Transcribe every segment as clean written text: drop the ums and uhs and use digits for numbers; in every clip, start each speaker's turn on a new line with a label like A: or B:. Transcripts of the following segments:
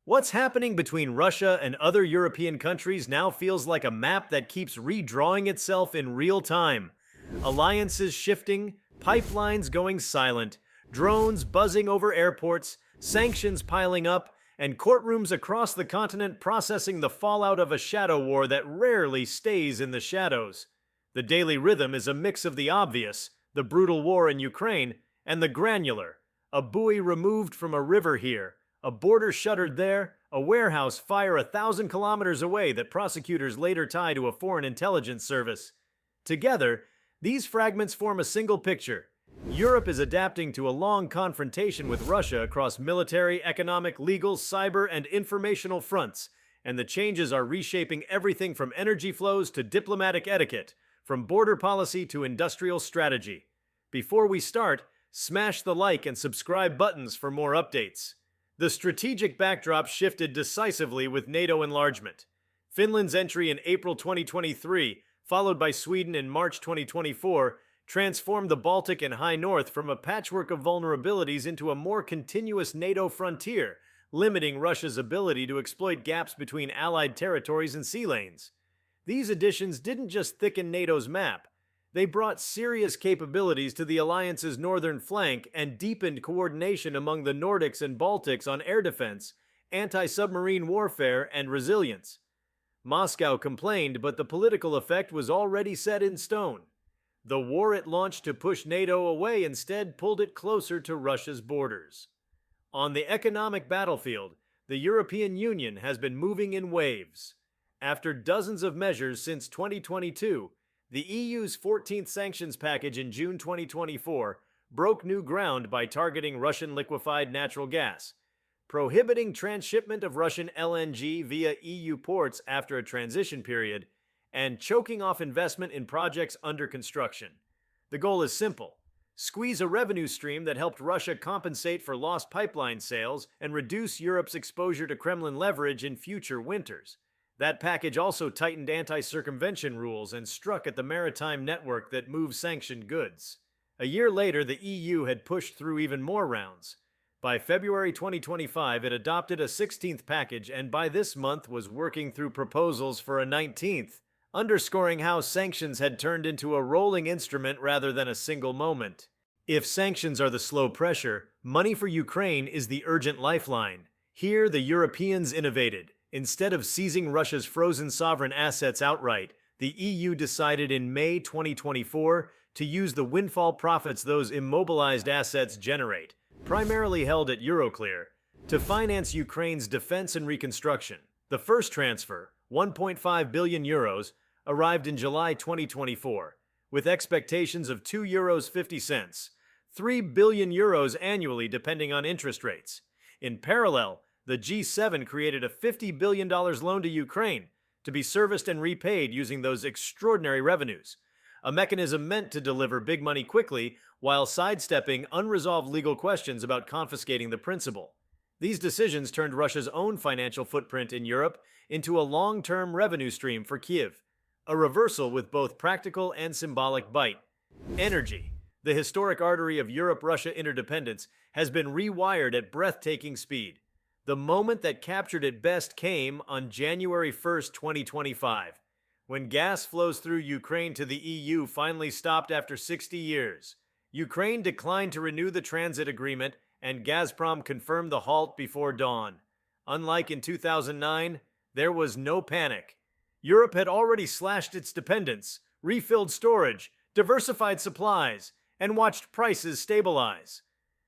A: What's happening between Russia and other European countries now feels like a map that keeps redrawing itself in real time. Alliances shifting, pipelines going silent, drones buzzing over airports, sanctions piling up, and courtrooms across the continent processing the fallout of a shadow war that rarely stays in the shadows. The daily rhythm is a mix of the obvious, the brutal war in Ukraine, and the granular, a buoy removed from a river here, a border shuttered there, a warehouse fire 1,000 kilometers away that prosecutors later tie to a foreign intelligence service. Together, these fragments form a single picture. Europe is adapting to a long confrontation with Russia across military, economic, legal, cyber, and informational fronts, and the changes are reshaping everything from energy flows to diplomatic etiquette, from border policy to industrial strategy. Before we start, smash the like and subscribe buttons for more updates. The strategic backdrop shifted decisively with NATO enlargement. Finland's entry in April 2023, followed by Sweden in March 2024, transformed the Baltic and High North from a patchwork of vulnerabilities into a more continuous NATO frontier, limiting Russia's ability to exploit gaps between allied territories and sea lanes. These additions didn't just thicken NATO's map, they brought serious capabilities to the alliance's northern flank and deepened coordination among the Nordics and Baltics on air defense, anti-submarine warfare, and resilience. Moscow complained, but the political effect was already set in stone. The war it launched to push NATO away instead pulled it closer to Russia's borders. On the economic battlefield, the European Union has been moving in waves. After dozens of measures since 2022, the EU's 14th sanctions package in June 2024 broke new ground by targeting Russian liquefied natural gas, prohibiting transshipment of Russian LNG via EU ports after a transition period, and choking off investment in projects under construction. The goal is simple: squeeze a revenue stream that helped Russia compensate for lost pipeline sales and reduce Europe's exposure to Kremlin leverage in future winters. That package also tightened anti-circumvention rules and struck at the maritime network that moves sanctioned goods. A year later, the EU had pushed through even more rounds. By February 2025, it adopted a 16th package and by this month was working through proposals for a 19th, underscoring how sanctions had turned into a rolling instrument rather than a single moment. If sanctions are the slow pressure, money for Ukraine is the urgent lifeline. Here, the Europeans innovated. Instead of seizing Russia's frozen sovereign assets outright, the EU decided in May 2024 to use the windfall profits those immobilized assets generate, primarily held at Euroclear, to finance Ukraine's defense and reconstruction. The first transfer, 1.5 billion euros, arrived in July 2024, with expectations of €2.50, 3 billion euros annually depending on interest rates. In parallel, the G7 created a $50 billion loan to Ukraine to be serviced and repaid using those extraordinary revenues, a mechanism meant to deliver big money quickly while sidestepping unresolved legal questions about confiscating the principal. These decisions turned Russia's own financial footprint in Europe into a long-term revenue stream for Kiev, a reversal with both practical and symbolic bite. Energy, the historic artery of Europe-Russia interdependence, has been rewired at breathtaking speed. The moment that captured it best came on January 1st, 2025, when gas flows through Ukraine to the EU finally stopped after 60 years. Ukraine declined to renew the transit agreement, and Gazprom confirmed the halt before dawn. Unlike in 2009, there was no panic. Europe had already slashed its dependence, refilled storage, diversified supplies, and watched prices stabilize.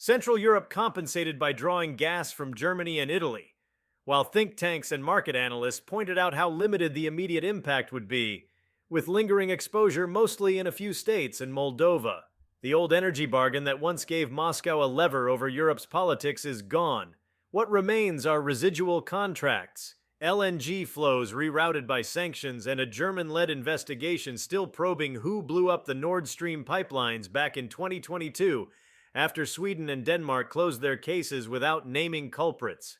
A: Central Europe compensated by drawing gas from Germany and Italy, while think tanks and market analysts pointed out how limited the immediate impact would be, with lingering exposure mostly in a few states and Moldova. The old energy bargain that once gave Moscow a lever over Europe's politics is gone. What remains are residual contracts, LNG flows rerouted by sanctions, and a German-led investigation still probing who blew up the Nord Stream pipelines back in 2022, after Sweden and Denmark closed their cases without naming culprits.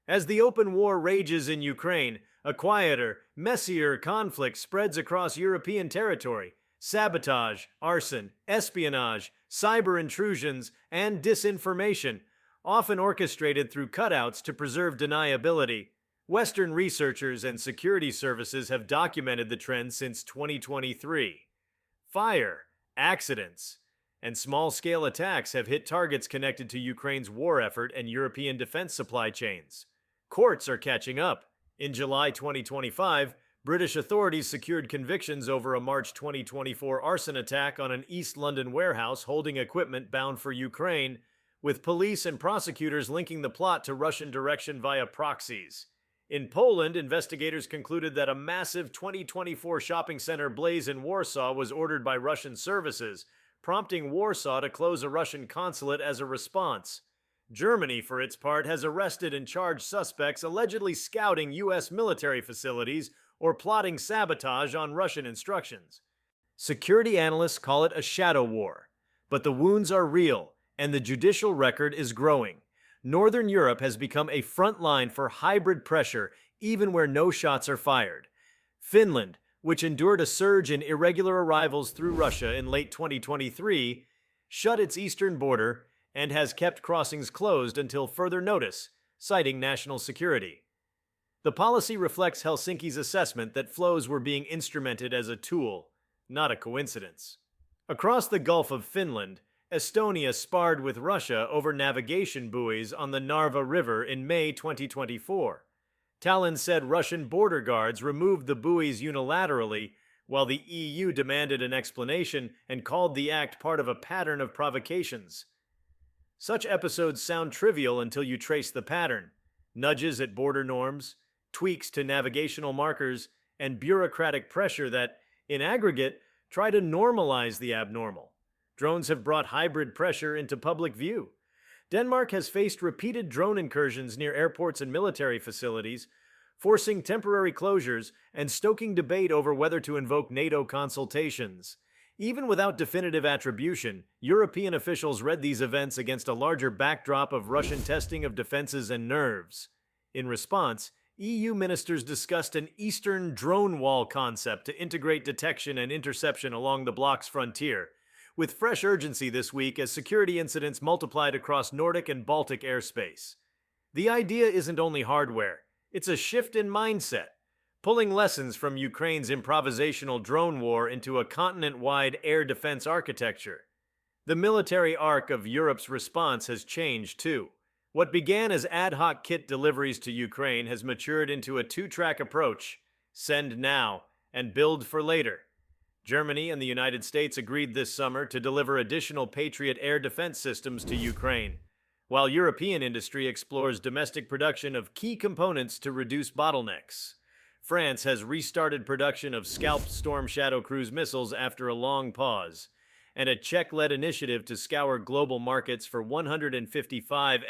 A: As the open war rages in Ukraine, a quieter, messier conflict spreads across European territory. Sabotage, arson, espionage, cyber intrusions, and disinformation, often orchestrated through cutouts to preserve deniability. Western researchers and security services have documented the trend since 2023. Fire, accidents, and small-scale attacks have hit targets connected to Ukraine's war effort and European defense supply chains. Courts are catching up. In July 2025, British authorities secured convictions over a March 2024 arson attack on an East London warehouse holding equipment bound for Ukraine, with police and prosecutors linking the plot to Russian direction via proxies. In Poland, investigators concluded that a massive 2024 shopping center blaze in Warsaw was ordered by Russian services, prompting Warsaw to close a Russian consulate as a response. Germany, for its part, has arrested and charged suspects allegedly scouting U.S. military facilities or plotting sabotage on Russian instructions. Security analysts call it a shadow war, but the wounds are real, and the judicial record is growing. Northern Europe has become a front line for hybrid pressure, even where no shots are fired. Finland, which endured a surge in irregular arrivals through Russia in late 2023, shut its eastern border and has kept crossings closed until further notice, citing national security. The policy reflects Helsinki's assessment that flows were being instrumented as a tool, not a coincidence. Across the Gulf of Finland, Estonia sparred with Russia over navigation buoys on the Narva River in May 2024. Tallinn said Russian border guards removed the buoys unilaterally, while the EU demanded an explanation and called the act part of a pattern of provocations. Such episodes sound trivial until you trace the pattern: nudges at border norms, tweaks to navigational markers, and bureaucratic pressure that, in aggregate, try to normalize the abnormal. Drones have brought hybrid pressure into public view. Denmark has faced repeated drone incursions near airports and military facilities, forcing temporary closures and stoking debate over whether to invoke NATO consultations. Even without definitive attribution, European officials read these events against a larger backdrop of Russian testing of defenses and nerves. In response, EU ministers discussed an Eastern drone wall concept to integrate detection and interception along the bloc's frontier, with fresh urgency this week as security incidents multiplied across Nordic and Baltic airspace. The idea isn't only hardware, it's a shift in mindset, pulling lessons from Ukraine's improvisational drone war into a continent-wide air defense architecture. The military arc of Europe's response has changed too. What began as ad hoc kit deliveries to Ukraine has matured into a two-track approach: send now and build for later. Germany and the United States agreed this summer to deliver additional Patriot air defense systems to Ukraine, while European industry explores domestic production of key components to reduce bottlenecks. France has restarted production of Scalp Storm Shadow cruise missiles after a long pause, and a Czech-led initiative to scour global markets for 155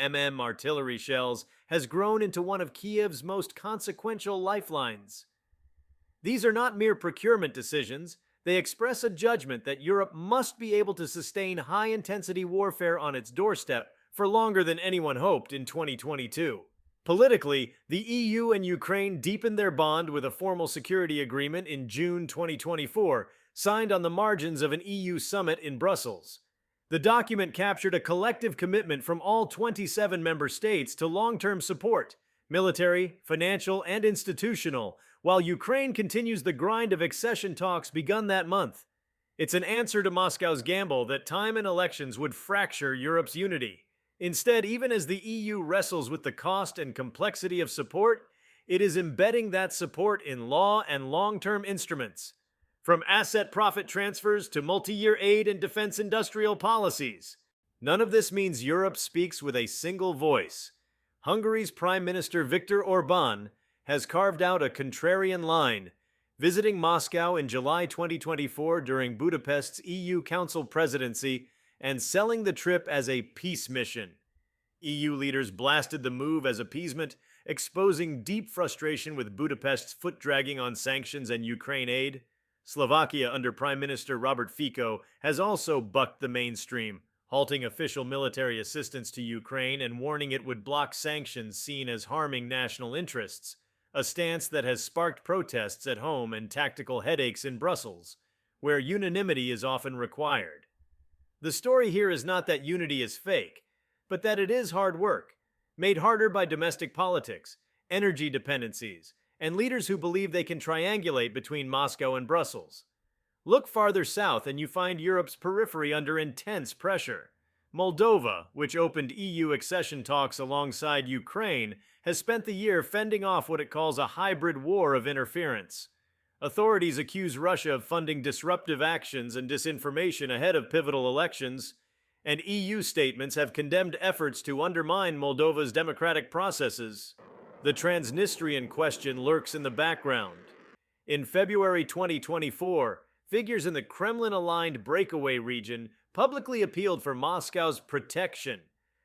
A: artillery shells has grown into one of Kiev's most consequential lifelines. These are not mere procurement decisions. They express a judgment that Europe must be able to sustain high-intensity warfare on its doorstep for longer than anyone hoped in 2022. Politically, the EU and Ukraine deepened their bond with a formal security agreement in June 2024, signed on the margins of an EU summit in Brussels. The document captured a collective commitment from all 27 member states to long-term support, military, financial, and institutional, while Ukraine continues the grind of accession talks begun that month. It's an answer to Moscow's gamble that time and elections would fracture Europe's unity. Instead, even as the EU wrestles with the cost and complexity of support, it is embedding that support in law and long-term instruments. From asset profit transfers to multi-year aid and defense industrial policies. None of this means Europe speaks with a single voice. Hungary's Prime Minister Viktor Orbán has carved out a contrarian line, visiting Moscow in July 2024 during Budapest's EU Council presidency and selling the trip as a peace mission. EU leaders blasted the move as appeasement, exposing deep frustration with Budapest's foot-dragging on sanctions and Ukraine aid. Slovakia under Prime Minister Robert Fico has also bucked the mainstream, halting official military assistance to Ukraine and warning it would block sanctions seen as harming national interests, a stance that has sparked protests at home and tactical headaches in Brussels, where unanimity is often required. The story here is not that unity is fake. but that it is hard work, made harder by domestic politics, energy dependencies, and leaders who believe they can triangulate between Moscow and Brussels. Look farther south and you find Europe's periphery under intense pressure. Moldova, which opened EU accession talks alongside Ukraine, has spent the year fending off what it calls a hybrid war of interference. Authorities accuse Russia of funding disruptive actions and disinformation ahead of pivotal elections, and EU statements have condemned efforts to undermine Moldova's democratic processes. The Transnistrian question lurks in the background. In February 2024, figures in the Kremlin-aligned breakaway region publicly appealed for Moscow's protection,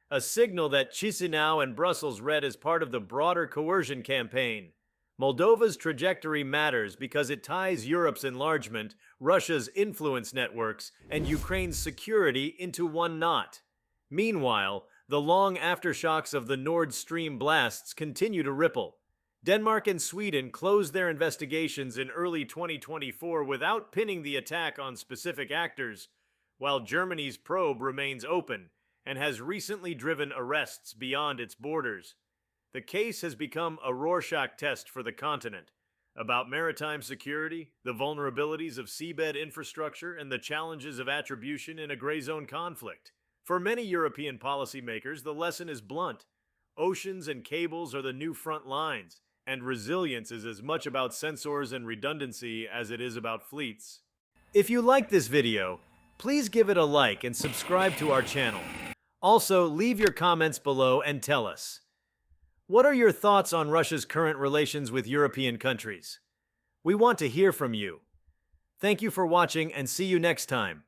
A: a signal that Chisinau and Brussels read as part of the broader coercion campaign. Moldova's trajectory matters because it ties Europe's enlargement, Russia's influence networks, and Ukraine's security into one knot. Meanwhile, the long aftershocks of the Nord Stream blasts continue to ripple. Denmark and Sweden closed their investigations in early 2024 without pinning the attack on specific actors, while Germany's probe remains open and has recently driven arrests beyond its borders. The case has become a Rorschach test for the continent, about maritime security, the vulnerabilities of seabed infrastructure, and the challenges of attribution in a gray zone conflict. For many European policymakers, the lesson is blunt. Oceans and cables are the new front lines, and resilience is as much about sensors and redundancy as it is about fleets. If you like this video, please give it a like and subscribe to our channel. Also, leave your comments below and tell us, what are your thoughts on Russia's current relations with European countries? We want to hear from you. Thank you for watching and see you next time.